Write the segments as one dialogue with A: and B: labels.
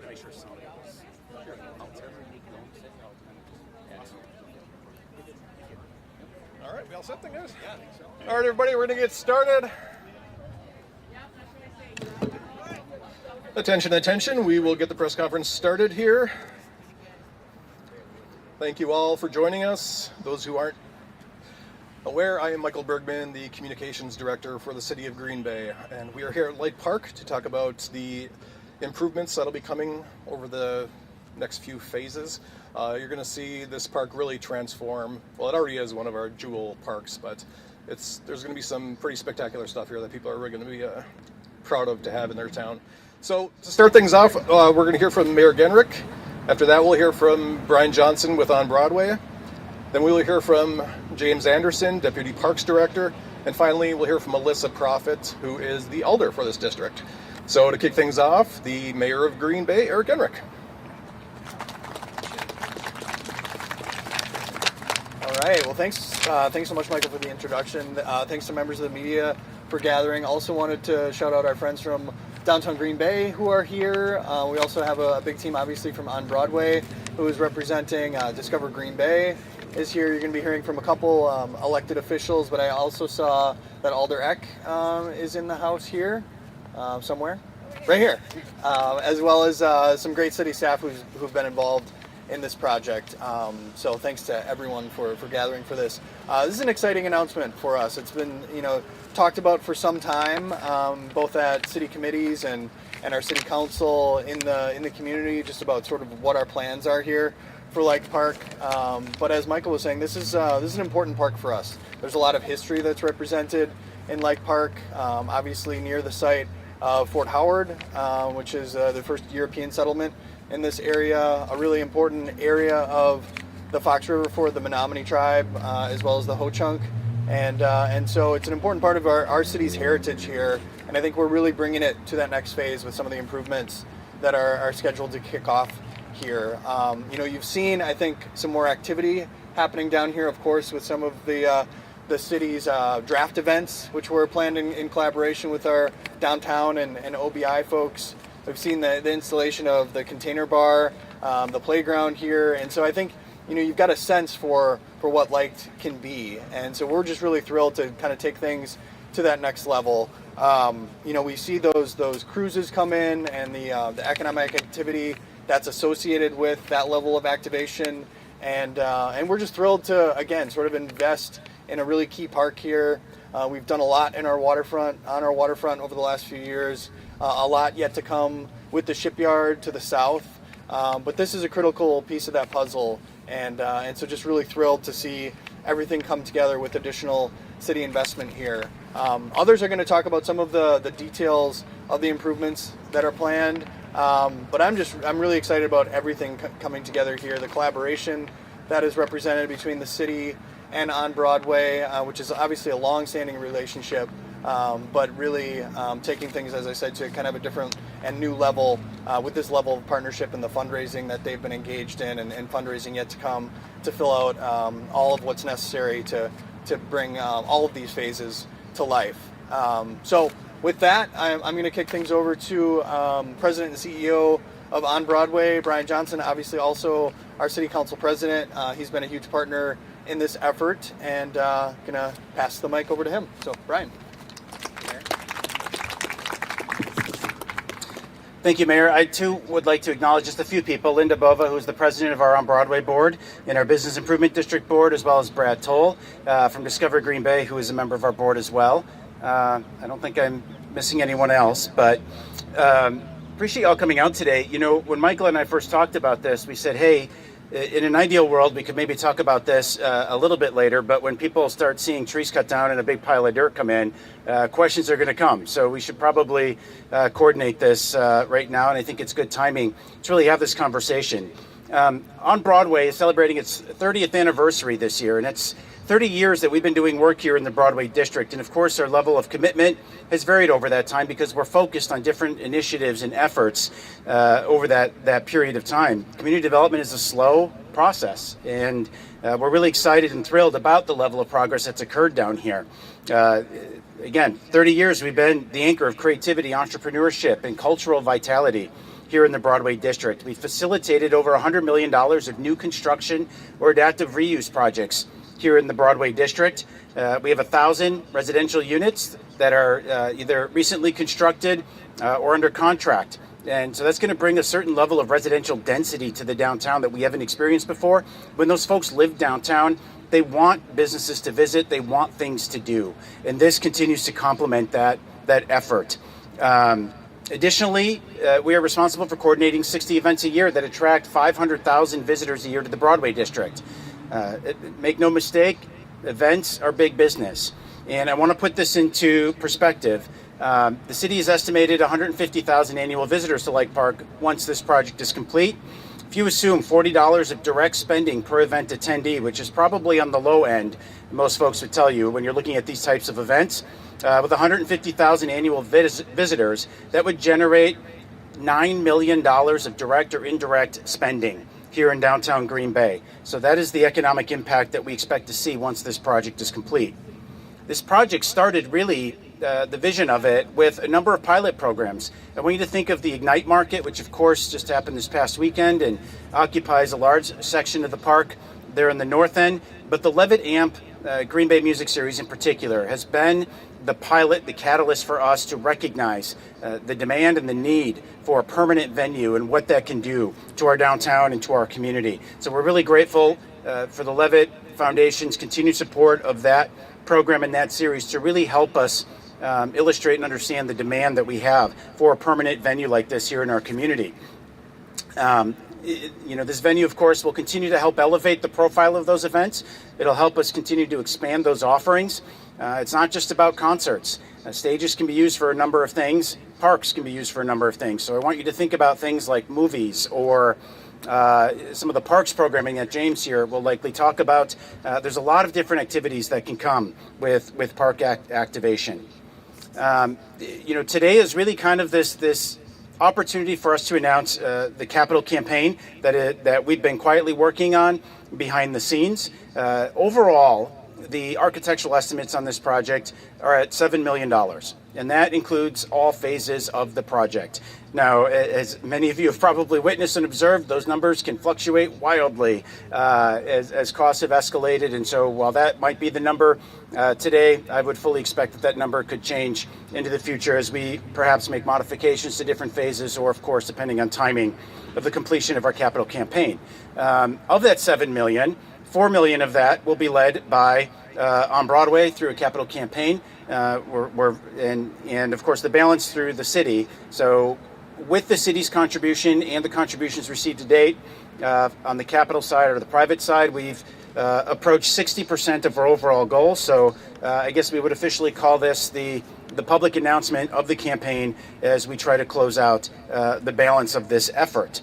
A: wanted to make sure somebody was out there.
B: All right, we all set then, guys?
A: Yeah, I think so.
B: All right, everybody, we're going to get started. Attention, attention. We will get the press conference started here. Thank you all for joining us. Those who aren't aware, I am Michael Bergman, the Communications Director for the City of Green Bay, and we are here at Leicht Park to talk about the improvements that'll be coming over the next few phases. You're going to see this park really transform. Well, it already is one of our jewel parks, but there's going to be some pretty spectacular stuff here that people are really going to be proud of to have in their town. So to start things off, we're going to hear from Mayor Genrich. After that, we'll hear from Brian Johnson with On Broadway. Then we will hear from James Anderson, Deputy Parks Director. And finally, we'll hear from Melissa Profit, who is the Alder for this district. So to kick things off, the Mayor of Green Bay, Eric Genrich.
C: All right. Well, thanks so much, Michael, for the introduction. Thanks to members of the media for gathering. Also wanted to shout out our friends from downtown Green Bay who are here. We also have a big team, obviously, from On Broadway, who is representing Discover Green Bay is here. You're going to be hearing from a couple elected officials, but I also saw that Alder Eck is in the house here somewhere, right here, as well as some great city staff who've been involved in this project. So thanks to everyone for gathering for this. This is an exciting announcement for us. It's been talked about for some time, both at city committees and our city council in the community, just about sort of what our plans are here for Leicht Park. But as Michael was saying, this is an important park for us. There's a lot of history that's represented in Leicht Park, obviously near the site of Fort Howard, which is the first European settlement in this area, a really important area of the Fox River for the Menominee tribe, as well as the Ho-Chunk. And so it's an important part of our city's heritage here. And I think we're really bringing it to that next phase with some of the improvements that are scheduled to kick off here. You've seen, I think, some more activity happening down here, of course, with some of the city's draft events, which were planned in collaboration with our downtown and OBI folks. We've seen the installation of the container bar, the playground here. And so I think, you've got a sense for what Leicht can be. And so we're just really thrilled to kind of take things to that next level. We see those cruises come in and the economic activity that's associated with that level of activation. And we're just thrilled to, again, sort of invest in a really key park here. We've done a lot on our waterfront over the last few years. A lot yet to come with the shipyard to the south. But this is a critical piece of that puzzle. And so just really thrilled to see everything come together with additional city investment here. Others are going to talk about some of the details of the improvements that are planned. But I'm really excited about everything coming together here. The collaboration that is represented between the city and On Broadway, which is obviously a long-standing relationship, but really taking things, as I said, to kind of a different and new level with this level of partnership and the fundraising that they've been engaged in and fundraising yet to come to fill out all of what's necessary to bring all of these phases to life. So with that, I'm going to kick things over to President and CEO of On Broadway, Brian Johnson, obviously also our City Council President. He's been a huge partner in this effort, and going to pass the mic over to him. So, Brian.
A: Thank you, Mayor. I, too, would like to acknowledge just a few people. Linda Bova, who's the president of our On Broadway board and our Business Improvement District board, as well as Brad Toll from Discover Green Bay, who is a member of our board as well. I don't think I'm missing anyone else, but appreciate y'all coming out today. When Michael and I first talked about this, we said, hey, in an ideal world, we could maybe talk about this a little bit later, but when people start seeing trees cut down and a big pile of dirt come in, questions are going to come. So we should probably coordinate this right now, and I think it's good timing to really have this conversation. On Broadway is celebrating its 30th anniversary this year, and it's 30 years that we've been doing work here in the Broadway district. And of course, our level of commitment has varied over that time because we're focused on different initiatives and efforts over that period of time. Community development is a slow process, and we're really excited and thrilled about the level of progress that's occurred down here. Again, 30 years we've been the anchor of creativity, entrepreneurship, and cultural vitality. here in the Broadway district. We facilitated over $100 million of new construction or adaptive reuse projects here in the Broadway district. We have 1,000 residential units that are either recently constructed or under contract. And so that's going to bring a certain level of residential density to the downtown that we haven't experienced before. When those folks live downtown, they want businesses to visit, they want things to do. And this continues to complement that effort. Additionally, we are responsible for coordinating 60 events a year that attract 500,000 visitors a year to the Broadway district. Make no mistake, events are big business. And I want to put this into perspective. The city has estimated 150,000 annual visitors to Leicht Park once this project is complete. If you assume $40 of direct spending per event attendee, which is probably on the low end, most folks would tell you when you're looking at these types of events, with 150,000 annual visitors, that would generate $9 million of direct or indirect spending here in downtown Green Bay. So that is the economic impact that we expect to see once this project is complete. This project started really the vision of it with a number of pilot programs. I want you to think of the Ignite Market, which of course just happened this past weekend and occupies a large section of the park there in the north end. But the Levitt Amp Green Bay Music Series in particular has been the pilot, the catalyst for us to recognize the demand and the need for a permanent venue and what that can do to our downtown and to our community. So we're really grateful for the Levitt Foundation's continued support of that program and that series to really help us illustrate and understand the demand that we have for a permanent venue like this here in our community. This venue, of course, will continue to help elevate the profile of those events. It'll help us continue to expand those offerings. It's not just about concerts. Stages can be used for a number of things. Parks can be used for a number of things. So I want you to think about things like movies or some of the parks programming that James here will likely talk about. There's a lot of different activities that can come with park activation. Today is really kind of this opportunity for us to announce the capital campaign that we've been quietly working on behind the scenes. Overall, the architectural estimates on this project are at $7 million, and that includes all phases of the project. Now, as many of you have probably witnessed and observed, those numbers can fluctuate wildly as costs have escalated, and so while that might be the number today, I would fully expect that number could change into the future as we perhaps make modifications to different phases, or of course, depending on timing of the completion of our capital campaign. Of that $7 million, $4 million of that will be led by on Broadway through a capital campaign, and of course the balance through the city. So with the city's contribution and the contributions received to date on the capital side or the private side, we've approached 60% of our overall goal. So I guess we would officially call this the public announcement of the campaign as we try to close out the balance of this effort.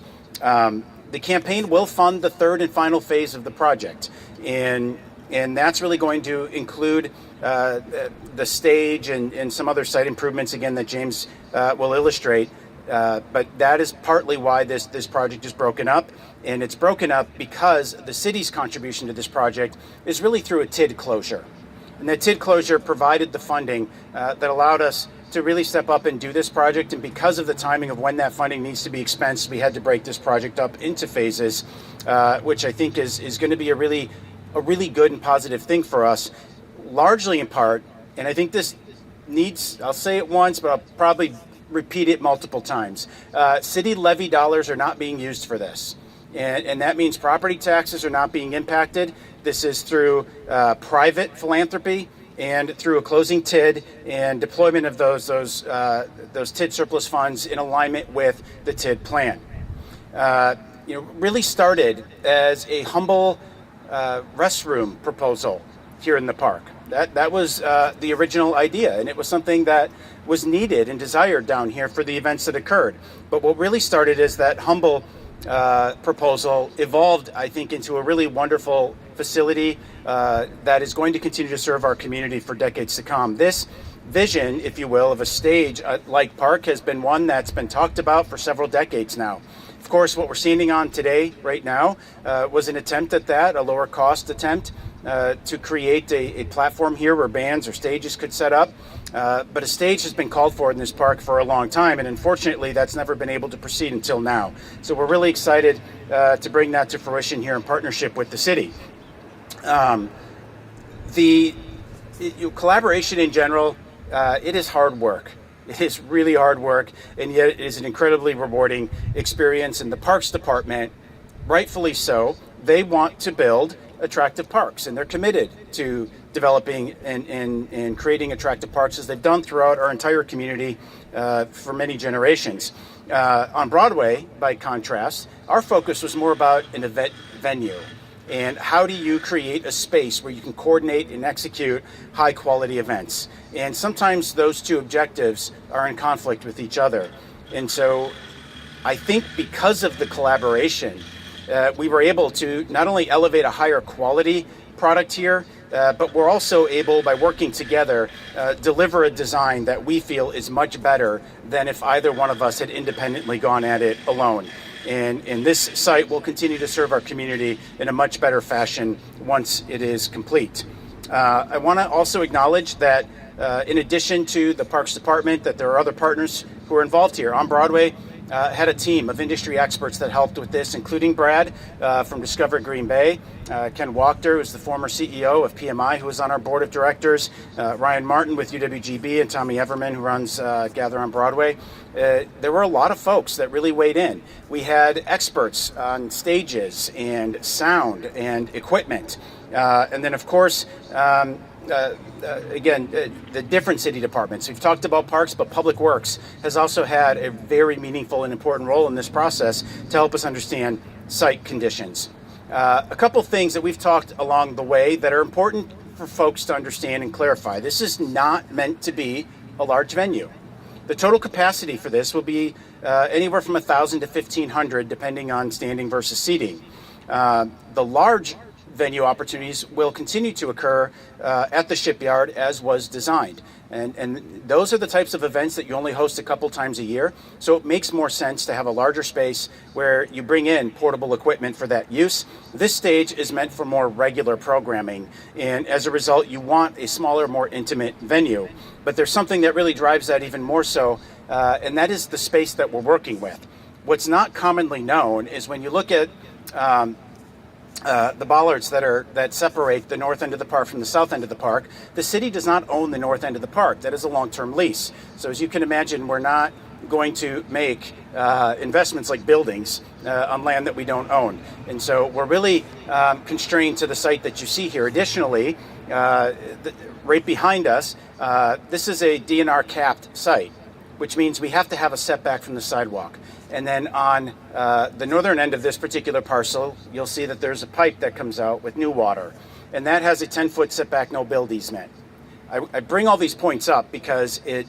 A: The campaign will fund the third and final phase of the project, and that's really going to include the stage and some other site improvements, again, that James will illustrate. But that is partly why this project is broken up, and it's broken up because the city's contribution to this project is really through a TID closure. And that TID closure provided the funding that allowed us to really step up and do this project, and because of the timing of when that funding needs to be expensed, we had to break this project up into phases, which I think is going to be a really good and positive thing for us, largely in part, and I think this needs, I'll say it once, but I'll probably repeat it multiple times. City levy dollars are not being used for this, and that means property taxes are not being impacted. This is through private philanthropy and through a closing TID and deployment of those TID surplus funds in alignment with the TID plan. Really started as a humble restroom proposal here in the park. That was the original idea, and it was something that was needed and desired down here for the events that occurred. But what really started as that humble proposal evolved, I think, into a really wonderful facility that is going to continue to serve our community for decades to come. This vision, if you will, of a stage at Leicht Park has been one that's been talked about for several decades now. Of course, what we're standing on today, right now, was an attempt at that, a lower cost attempt to create a platform here where bands or stages could set up. But a stage has been called for in this park for a long time, and unfortunately that's never been able to proceed until now. So we're really excited to bring that to fruition here in partnership with the city. Collaboration in general, it is hard work. It is really hard work, and yet it is an incredibly rewarding experience. And the Parks Department, rightfully so, they want to build attractive parks, and they're committed to developing and creating attractive parks, as they've done throughout our entire community for many generations. On Broadway, by contrast, our focus was more about an event venue. And how do you create a space where you can coordinate and execute high quality events? And sometimes those two objectives are in conflict with each other. And so I think because of the collaboration, we were able to not only elevate a higher quality product here, but we're also able, by working together, deliver a design that we feel is much better than if either one of us had independently gone at it alone. And this site will continue to serve our community in a much better fashion once it is complete. I want to also acknowledge that in addition to the Parks Department, that there are other partners who are involved here. On Broadway, had a team of industry experts that helped with this, including Brad from Discover Green Bay, Ken Wachter, who's the former CEO of PMI, who is on our board of directors, Ryan Martin with UWGB, and Tommy Everman, who runs Gather on Broadway. There were a lot of folks that really weighed in. We had experts on stages and sound and equipment. And then, of course, again, the different city departments. We've talked about parks, but Public Works has also had a very meaningful and important role in this process to help us understand site conditions. A couple things that we've talked along the way that are important for folks to understand and clarify. This is not meant to be a large venue. The total capacity for this will be anywhere from 1,000 to 1,500, depending on standing versus seating. The large venue opportunities will continue to occur at the shipyard as was designed. And those are the types of events that you only host a couple times a year. So it makes more sense to have a larger space where you bring in portable equipment for that use. This stage is meant for more regular programming. And as a result, you want a smaller, more intimate venue. But there's something that really drives that even more so, and that is the space that we're working with. What's not commonly known is when you look at the bollards that separate the north end of the park from the south end of the park, the city does not own the north end of the park. That is a long-term lease. So as you can imagine, we're not going to make investments like buildings on land that we don't own. And so we're really constrained to the site that you see here. Additionally, right behind us, this is a DNR capped site, which means we have to have a setback from the sidewalk. And then on the northern end of this particular parcel, you'll see that there's a pipe that comes out with new water. And that has a 10-foot setback, no build easement. I bring all these points up because it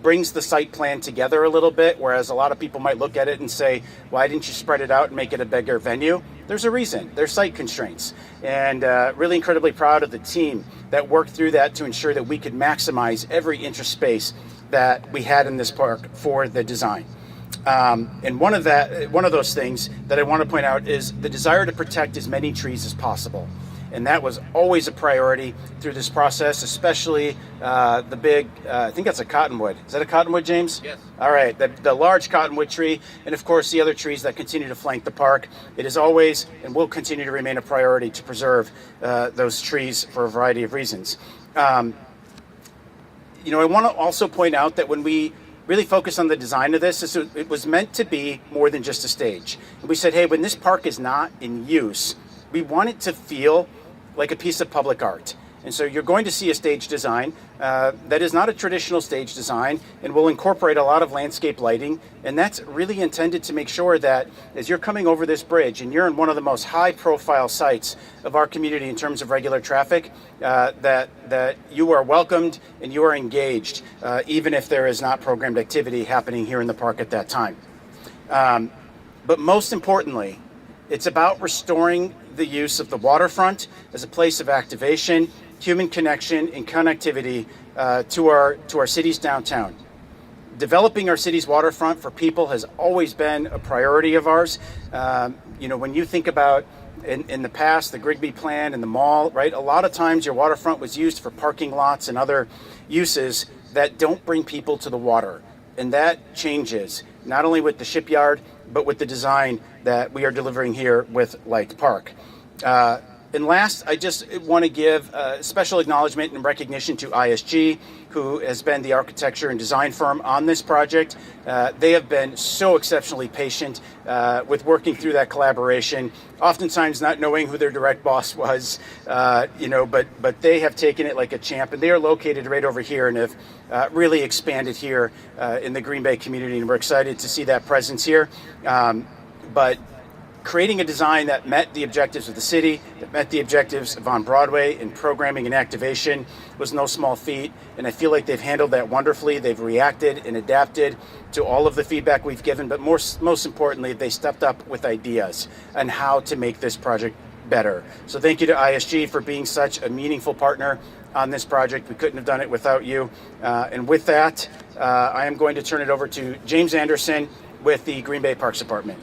A: brings the site plan together a little bit, whereas a lot of people might look at it and say, why didn't you spread it out and make it a bigger venue? There's a reason. There's site constraints. And really incredibly proud of the team that worked through that to ensure that we could maximize every inch of space that we had in this park for the design. And one of those things that I want to point out is the desire to protect as many trees as possible. And that was always a priority through this process, especially the big, I think that's a cottonwood. Is that a cottonwood, James?
D: Yes.
A: All right, the large cottonwood tree, and of course the other trees that continue to flank the park. It is always and will continue to remain a priority to preserve those trees for a variety of reasons. I want to also point out that when we really focused on the design of this, it was meant to be more than just a stage. And we said, hey, when this park is not in use, we want it to feel like a piece of public art. And so you're going to see a stage design that is not a traditional stage design and will incorporate a lot of landscape lighting. And that's really intended to make sure that as you're coming over this bridge and you're in one of the most high profile sites of our community in terms of regular traffic, that you are welcomed and you are engaged, even if there is not programmed activity happening here in the park at that time. But most importantly, it's about restoring the use of the waterfront as a place of activation, human connection, and connectivity to our city's downtown. developing our city's waterfront for people has always been a priority of ours. When you think about in the past, the Grigby plan and the mall, right? A lot of times your waterfront was used for parking lots and other uses that don't bring people to the water. And that changes, not only with the shipyard, but with the design that we are delivering here with Leicht Park. And last, I just want to give a special acknowledgement and recognition to ISG, who has been the architecture and design firm on this project. They have been so exceptionally patient with working through that collaboration, oftentimes not knowing who their direct boss was, but they have taken it like a champ, and they are located right over here and have really expanded here in the Green Bay community, and we're excited to see that presence here. But creating a design that met the objectives of the city, that met the objectives of On Broadway in programming and activation was no small feat. And I feel like they've handled that wonderfully. They've reacted and adapted to all of the feedback we've given, but most importantly, they stepped up with ideas on how to make this project better. So thank you to ISG for being such a meaningful partner on this project. We couldn't have done it without you. And with that, I am going to turn it over to James Anderson with the Green Bay Parks Department.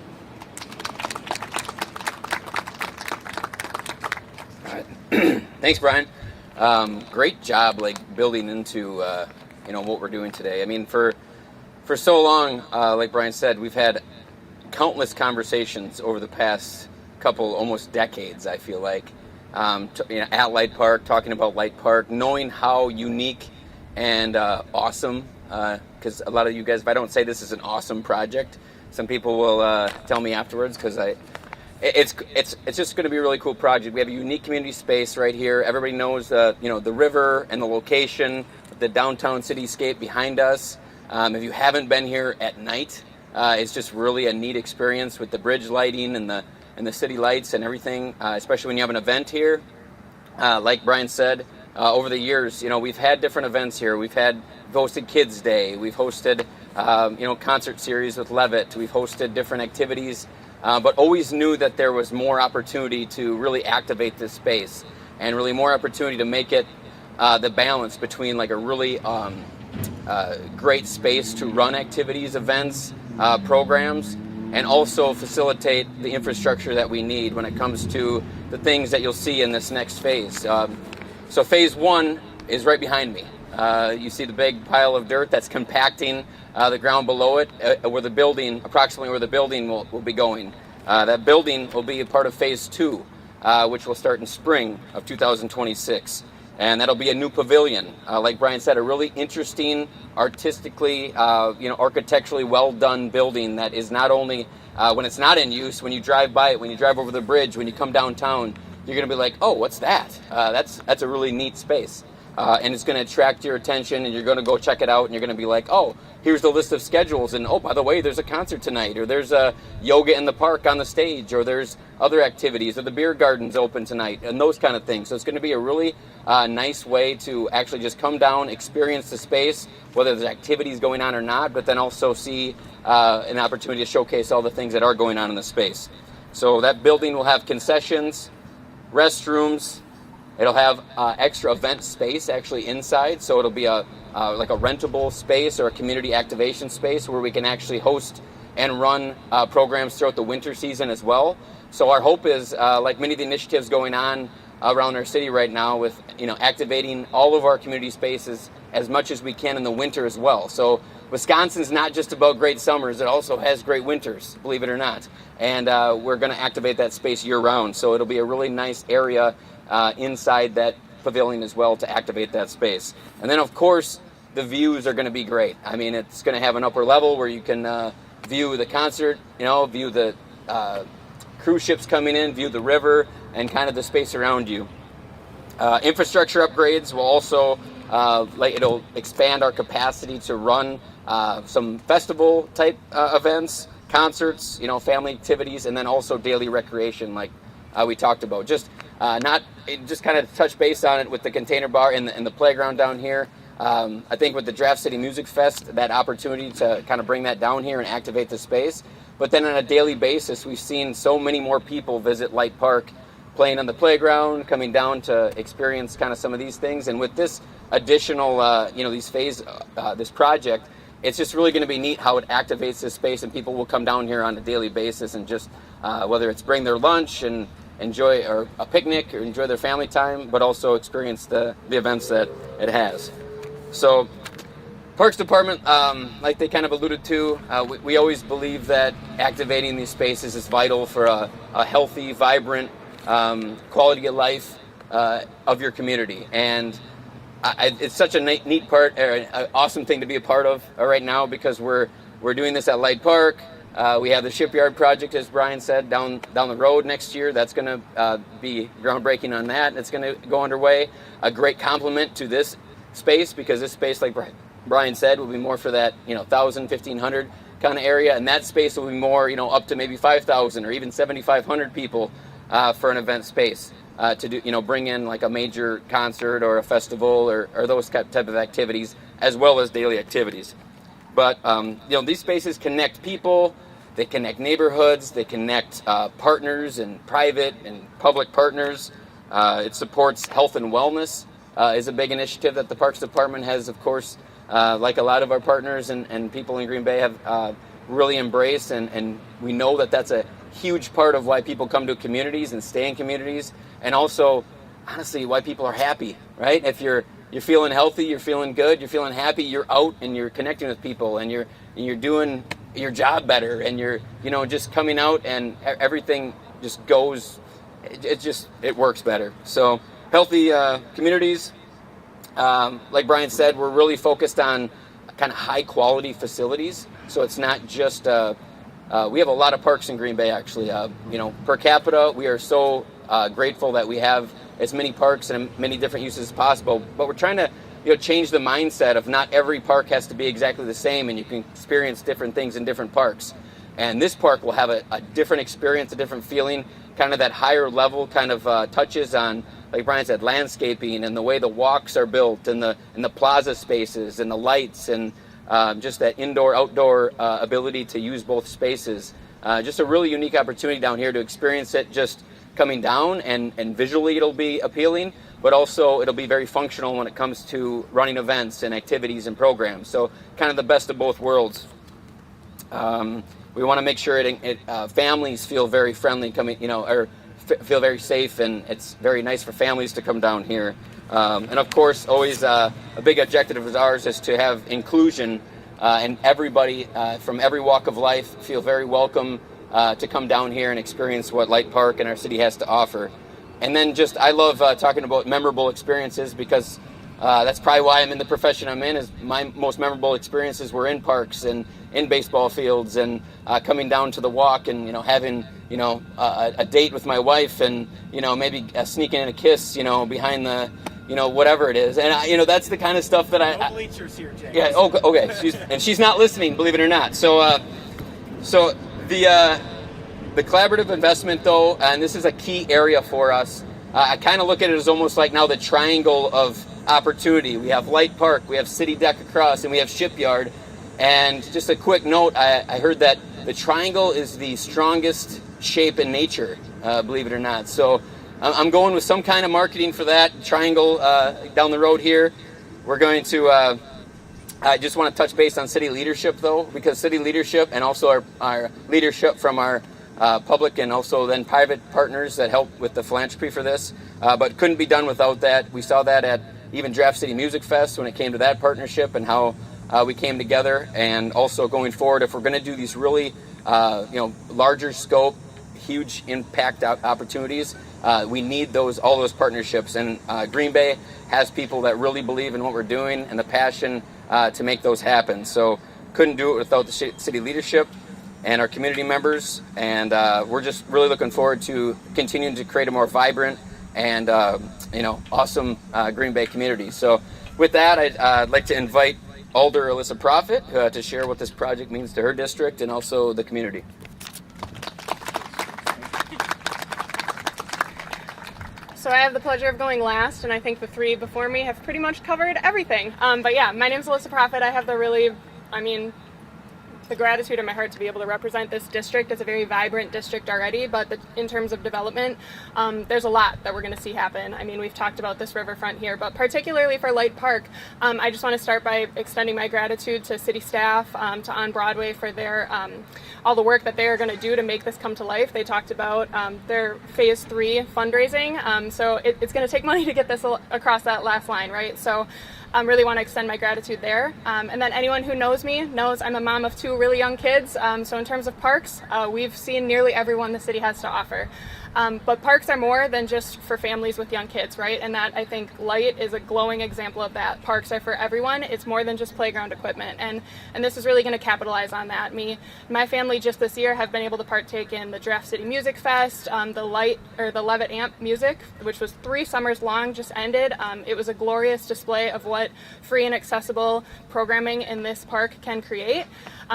D: Thanks, Brian. Great job, building into what we're doing today. I mean, for so long, like Brian said, we've had countless conversations over the past couple, almost decades. I feel like at Leicht Park, talking about Leicht Park, knowing how unique and awesome. Because a lot of you guys, if I don't say this is an awesome project, some people will tell me afterwards. Because It's just going to be a really cool project. We have a unique community space right here. Everybody knows the river and the location, the downtown cityscape behind us. If you haven't been here at night, it's just really a neat experience with the bridge lighting and the city lights and everything. Especially when you have an event here, like Brian said. Over the years, we've had different events here. We've hosted Kids Day. We've hosted concert series with Levitt. We've hosted different activities. But always knew that there was more opportunity to really activate this space and really more opportunity to make it the balance between a really great space to run activities, events, programs, and also facilitate the infrastructure that we need when it comes to the things that you'll see in this next phase. So phase one is right behind me. You see the big pile of dirt that's compacting the ground below it, approximately where the building will be going. That building will be a part of phase two, which will start in spring of 2026. And that'll be a new pavilion. Like Brian said, a really interesting, artistically, architecturally well done building that is not only, when it's not in use, when you drive by it, when you drive over the bridge, when you come downtown, you're going to be like, oh, what's that? That's a really neat space. And it's going to attract your attention, and you're going to go check it out, and you're going to be like, oh, here's the list of schedules, and oh, by the way, there's a concert tonight, or there's a yoga in the park on the stage, or there's other activities, or the beer garden's open tonight, and those kind of things. So it's going to be a really nice way to actually just come down, experience the space, whether there's activities going on or not, but then also see an opportunity to showcase all the things that are going on in the space. So that building will have concessions, restrooms. It'll have extra event space actually inside, so it'll be a rentable space or a community activation space where we can actually host and run programs throughout the winter season as well. So our hope is, like many of the initiatives going on around our city right now, with activating all of our community spaces as much as we can in the winter as well. So Wisconsin's not just about great summers; it also has great winters, believe it or not. And we're going to activate that space year-round. So it'll be a really nice area inside that pavilion as well to activate that space. And then, of course, the views are going to be great. I mean, it's going to have an upper level where you can view the concert, view the cruise ships coming in, view the river, and kind of the space around you. Infrastructure upgrades will also, it'll expand our capacity to run some festival-type events, concerts, family activities, and then also daily recreation, like we talked about. Just kind of touch base on it with the container bar and the playground down here. I think with the Draft City Music Fest, that opportunity to kind of bring that down here and activate the space. But then on a daily basis, we've seen so many more people visit Leicht Park, playing on the playground, coming down to experience kind of some of these things. And with this additional, this project, it's just really going to be neat how it activates this space, and people will come down here on a daily basis and just whether it's bring their lunch and enjoy or a picnic or enjoy their family time, but also experience the events that it has. So Parks Department, like they kind of alluded to, we always believe that activating these spaces is vital for a healthy, vibrant quality of life of your community. And it's such a neat part, an awesome thing to be a part of right now, because we're doing this at Leicht Park. We have the shipyard project, as Brian said, down the road next year. That's going to be groundbreaking on that, and it's going to go underway. A great complement to this space, because this space, like Brian said, will be more for that 1,000, 1,500 kind of area, and that space will be more up to maybe 5,000 or even 7,500 people for an event space to do bring in like a major concert or a festival or those type of activities, as well as daily activities. But these spaces connect people, they connect neighborhoods, they connect partners and private and public partners. It supports health and wellness is a big initiative that the Parks Department has, of course, like a lot of our partners and people in Green Bay have really embraced, and we know that that's a huge part of why people come to communities and stay in communities, and also, honestly, why people are happy, right? If you're feeling healthy, you're feeling good, you're feeling happy, you're out and you're connecting with people, and you're doing your job better, and you're just coming out, and everything just goes, it works better. So healthy communities, like Brian said, we're really focused on kind of high quality facilities. So it's not just we have a lot of parks in Green Bay, actually. Per capita, we are so grateful that we have as many parks and many different uses as possible. But we're trying to change the mindset of not every park has to be exactly the same, and you can experience different things in different parks. And this park will have a different experience, a different feeling, kind of that higher level kind of touches on, like Brian said, landscaping and the way the walks are built, and the plaza spaces and the lights, and just that indoor-outdoor ability to use both spaces. Just a really unique opportunity down here to experience it just coming down, and visually it'll be appealing, but also it'll be very functional when it comes to running events and activities and programs. So kind of the best of both worlds. We want to make sure families feel very friendly coming, or feel very safe, and it's very nice for families to come down here. And of course, always a big objective of ours is to have inclusion, and everybody from every walk of life feel very welcome to come down here and experience what Leicht Park and our city has to offer. And then I love talking about memorable experiences, because that's probably why I'm in the profession I'm in. Is my most memorable experiences were in parks and in baseball fields, and coming down to the walk, and having a date with my wife, and maybe sneaking in a kiss behind the whatever it is. And that's the kind of stuff that
E: No bleachers here, James.
D: Yeah. Okay. She's not listening, believe it or not. So the collaborative investment, though, and this is a key area for us. I kind of look at it as almost like now the triangle of opportunity. We have Leicht Park, we have City Deck across, and we have Shipyard. And just a quick note, I heard that the triangle is the strongest shape in nature, believe it or not. So I'm going with some kind of marketing for that triangle down the road here. We're going to, I just want to touch base on city leadership, though, because city leadership and also our leadership from our public and also then private partners that help with the philanthropy for this, but couldn't be done without that. We saw that at even Draft City Music Fest when it came to that partnership and how we came together. And also going forward, if we're going to do these really larger scope, huge impact opportunities, we need all those partnerships. And Green Bay has people that really believe in what we're doing and the passion to make those happen. So couldn't do it without the city leadership and our community members, and we're just really looking forward to continuing to create a more vibrant and awesome Green Bay community. So with that, I'd like to invite Alder Alyssa Profit to share what this project means to her district and also the community.
F: So I have the pleasure of going last, and I think the three before me have pretty much covered everything. But yeah, my name's Alyssa Profit. I have the really, the gratitude in my heart to be able to represent this district. It's a very vibrant district already, but in terms of development, there's a lot that we're going to see happen. I mean, we've talked about this riverfront here, but particularly for Leicht Park, I just want to start by extending my gratitude to city staff, to On Broadway for their all the work that they are going to do to make this come to life. They talked about their phase 3 fundraising, so it's going to take money to get this across that last line, right? So I really want to extend my gratitude there. And then anyone who knows me knows I'm a mom of 2 really young kids. So in terms of parks, we've seen nearly everyone the city has to offer. But parks are more than just for families with young kids, right? And that, I think, Leicht is a glowing example of that. Parks are for everyone. It's more than just playground equipment. And this is really going to capitalize on that. My family just this year have been able to partake in the Draft City Music Fest, the Levitt Amp Music, which was 3 summers long, just ended. It was a glorious display of what free and accessible programming in this park can create.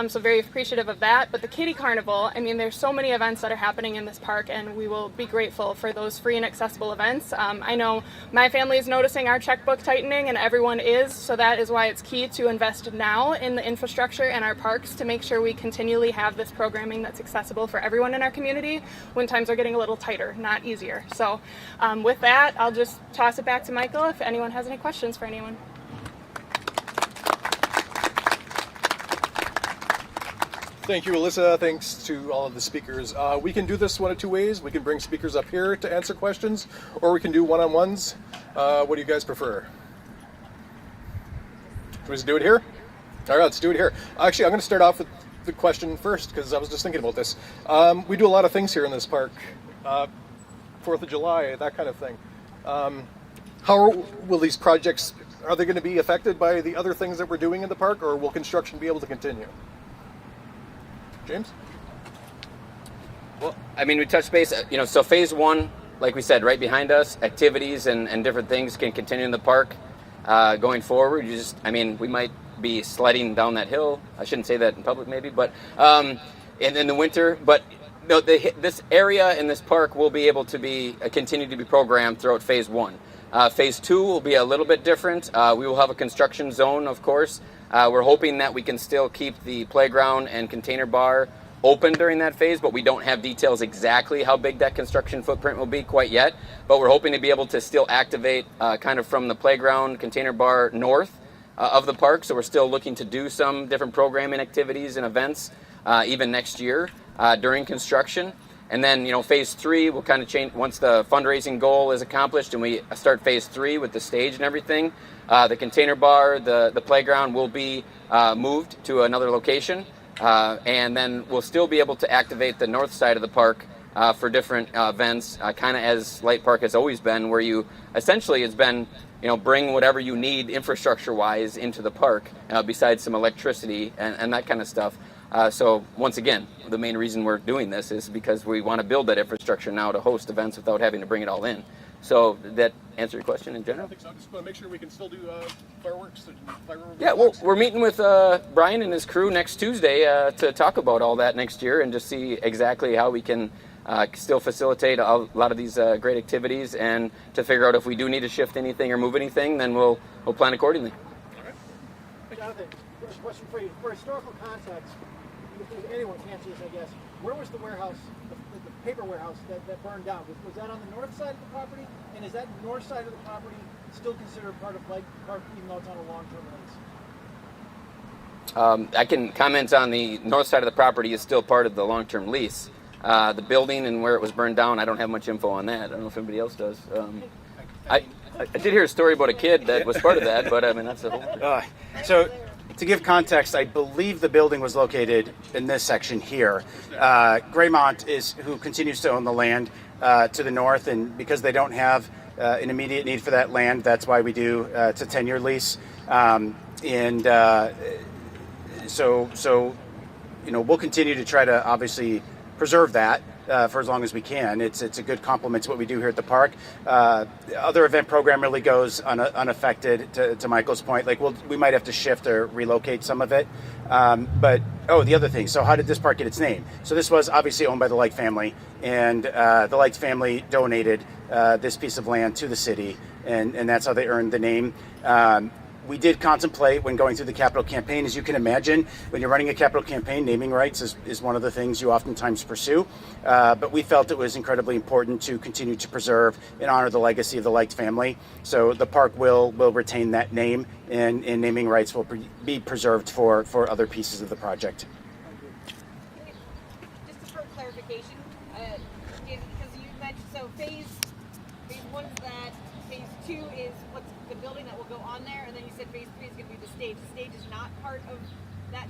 F: So very appreciative of that. But the Kiddie Carnival, I mean, there's so many events that are happening in this park, and we will be grateful for those free and accessible events. I know my family is noticing our checkbook tightening, and everyone is, so that is why it's key to invest now in the infrastructure and our parks to make sure we continually have this programming that's accessible for everyone in our community when times are getting a little tighter, not easier. So with that, I'll just toss it back to Michael if anyone has any questions for anyone.
B: Thank you, Alyssa. Thanks to all of the speakers. We can do this one of 2 ways. We can bring speakers up here to answer questions, or we can do one-on-ones. What do you guys prefer? Let's do it here? All right, let's do it here. Actually, I'm going to start off with the question first, because I was just thinking about this. We do a lot of things here in this park. 4th of July, that kind of thing. How will these projects, are they going to be affected by the other things that we're doing in the park, or will construction be able to continue? James?
D: Well, I mean, we touched base, so phase 1, like we said, right behind us, activities and different things can continue in the park going forward. We might be sledding down that hill. I shouldn't say that in public maybe, but in the winter. But no, this area in this park will be able to continue to be programmed throughout phase 1. Phase 2 will be a little bit different. We will have a construction zone, of course. We're hoping that we can still keep the playground and container bar open during that phase, but we don't have details exactly how big that construction footprint will be quite yet. But we're hoping to be able to still activate kind of from the playground, container bar north of the park. So we're still looking to do some different programming activities and events even next year during construction. And then, phase 3 will kind of change once the fundraising goal is accomplished and we start phase 3 with the stage and everything. The container bar, the playground will be moved to another location. And then we'll still be able to activate the north side of the park for different events, kind of as Leicht Park has always been, where it's been, bring whatever you need infrastructure-wise into the park, besides some electricity and that kind of stuff. So once again, the main reason we're doing this is because we want to build that infrastructure now to host events without having to bring it all in. So did that answer your question in general?
B: I don't think so. I just want to make sure we can still do fireworks.
D: Yeah, well, we're meeting with Brian and his crew next Tuesday to talk about all that next year and just see exactly how we can still facilitate a lot of these great activities, and to figure out if we do need to shift anything or move anything, then we'll plan accordingly.
B: All right.
E: Jonathan, a question for you. For historical context, if anyone can answer this, I guess, where was the warehouse, the paper warehouse that burned down? Was that on the north side of the property? And is that north side of the property still considered part of Leicht Park, even though it's on a long-term lease?
D: I can comment on the north side of the property is still part of the long-term lease. The building and where it was burned down, I don't have much info on that. I don't know if anybody else does. I did hear a story about a kid that was part of that, but I mean, that's a whole...
A: So to give context, I believe the building was located in this section here. Graymont is who continues to own the land to the north, and because they don't have an immediate need for that land, that's why we do it's a 10-year lease. So we'll continue to try to obviously preserve that for as long as we can. It's a good complement to what we do here at the park. Other event program really goes unaffected. To Michael's point, like we might have to shift or relocate some of it. But the other thing. So how did this park get its name? So this was obviously owned by the Leicht family, and the Leicht family donated this piece of land to the city, and that's how they earned the name. we did contemplate when going through the capital campaign. As you can imagine, when you're running a capital campaign, naming rights is one of the things you oftentimes pursue. But we felt it was incredibly important to continue to preserve and honor the legacy of the Leicht family. So the park will retain that name, and naming rights will be preserved for other pieces of the project.
G: Just for clarification, because you mentioned, so phase 1 is that, phase 2 is what's the building that will go on there, and then you said phase 3 is going to be the stage. The stage is not part of that.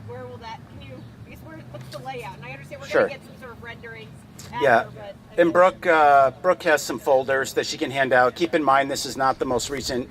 G: Where will that? Can you? I guess what's the layout? And I understand we're going to get some sort of renderings.
A: Yeah, and Brooke has some folders that she can hand out. Keep in mind, this is not the most recent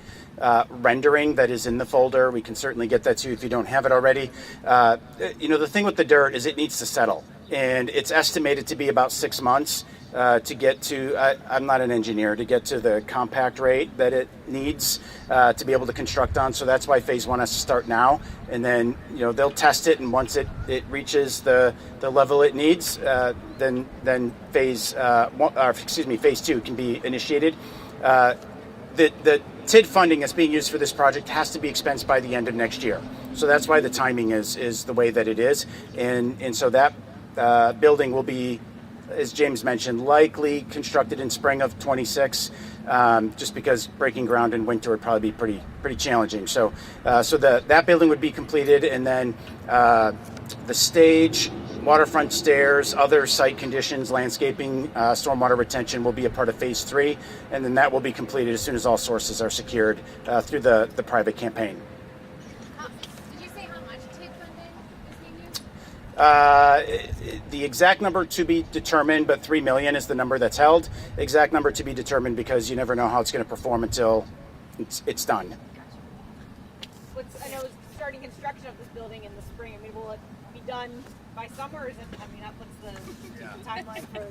A: rendering that is in the folder. We can certainly get that to you if you don't have it already. The thing with the dirt is it needs to settle, and it's estimated to be about 6 months to get to. I'm not an engineer, to get to the compact rate that it needs to be able to construct on. So that's why phase 1 has to start now, and then they'll test it, and once it reaches the level it needs, then phase 2 can be initiated. The TID funding that's being used for this project has to be expensed by the end of next year. So that's why the timing is the way that it is, and so that building will be, as James mentioned, likely constructed in spring of 26, just because breaking ground in winter would probably be pretty challenging. So that building would be completed, and then the stage, waterfront stairs, other site conditions, landscaping, stormwater retention will be a part of phase 3, and then that will be completed as soon as all sources are secured through the private campaign.
G: Did you say how much TID funding is being used?
A: The exact number to be determined, but $3 million is the number that's held. Exact number to be determined, because you never know how it's going to perform until it's done.
G: I know it's starting construction of this building in the spring. I mean, will it be done by summer, or is it? I mean, what's the timeline for?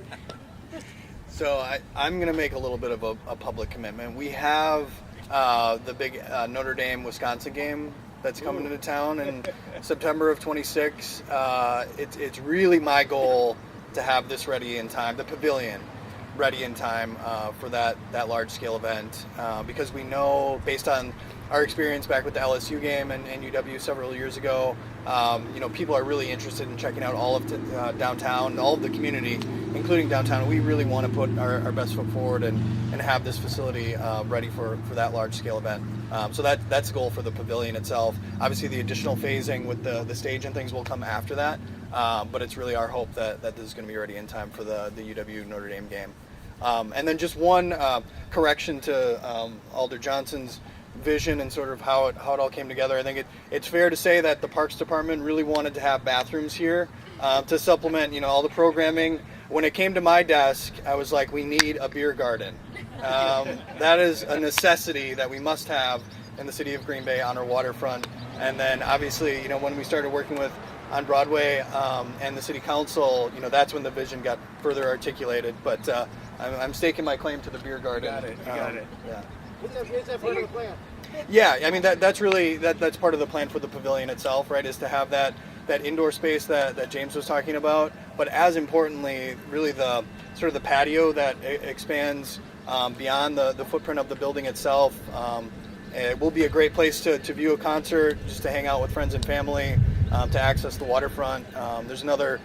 C: So I'm going to make a little bit of a public commitment. We have the big Notre Dame Wisconsin game that's coming into town in September of 26. It's really my goal to have this ready in time, the pavilion ready in time for that large scale event, because we know, based on our experience back with the LSU game and UW several years ago, people are really interested in checking out all of downtown, all of the community, including downtown. We really want to put our best foot forward and have this facility ready for that large scale event. So that's the goal for the pavilion itself. Obviously, the additional phasing with the stage and things will come after that, but it's really our hope that this is going to be ready in time for the UW Notre Dame game. And then just one correction to Alder Johnson's vision and sort of how it all came together. I think it's fair to say that the Parks Department really wanted to have bathrooms here to supplement all the programming. When it came to my desk, I was like, we need a beer garden. That is a necessity that we must have in the city of Green Bay on our waterfront. And then obviously, when we started working on Broadway and the city council, that's when the vision got further articulated. But I'm staking my claim to the beer garden.
E: You got it.
C: Yeah.
E: Is that part of the plan?
C: Yeah, I mean that's really that's part of the plan for the pavilion itself, right? Is to have that indoor space that James was talking about, but as importantly, really the sort of the patio that expands beyond the footprint of the building itself. It will be a great place to view a concert, just to hang out with friends and family, to access the waterfront. There's another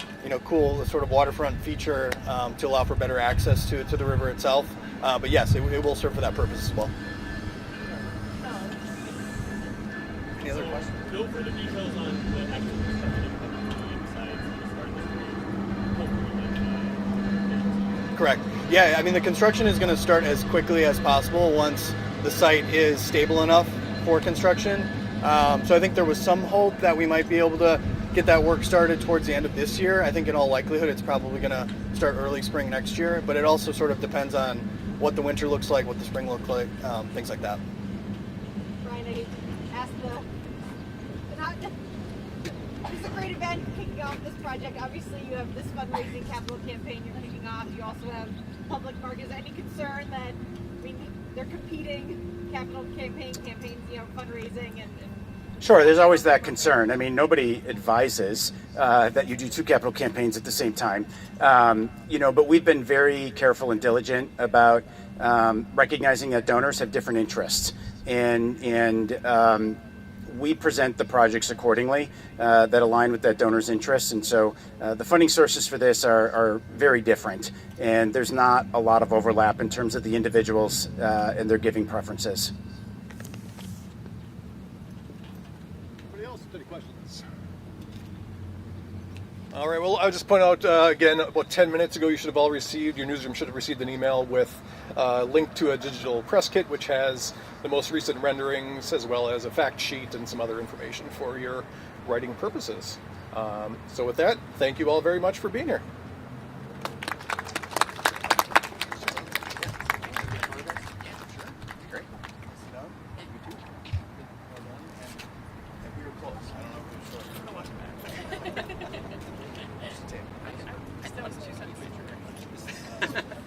C: cool sort of waterfront feature to allow for better access to the river itself. But yes, it will serve for that purpose as well. Any other questions?
H: No further details on the actual construction of the pavilion besides the start of this.
C: Correct. Yeah, I mean the construction is going to start as quickly as possible once the site is stable enough for construction. So I think there was some hope that we might be able to get that work started towards the end of this year. I think in all likelihood it's probably going to start early spring next year, but it also sort of depends on what the winter looks like, what the spring looks like, things like that.
G: Brian, I asked it's a great event kicking off this project. Obviously, you have this fundraising capital campaign you're kicking off. You also have public park. Is there any concern that they're competing capital campaigns, fundraising, and
A: Sure, there's always that concern. I mean, nobody advises that you do two capital campaigns at the same time. But we've been very careful and diligent about recognizing that donors have different interests, and we present the projects accordingly that align with that donor's interests. And so the funding sources for this are very different, and there's not a lot of overlap in terms of the individuals and their giving preferences.
B: Anybody else? Any questions? All right, well, I'll just point out again, about 10 minutes ago, your newsroom should have received an email with a link to a digital press kit, which has the most recent renderings, as well as a fact sheet and some other information for your writing purposes. So with that, thank you all very much for being here.
D: I still have 2 cents.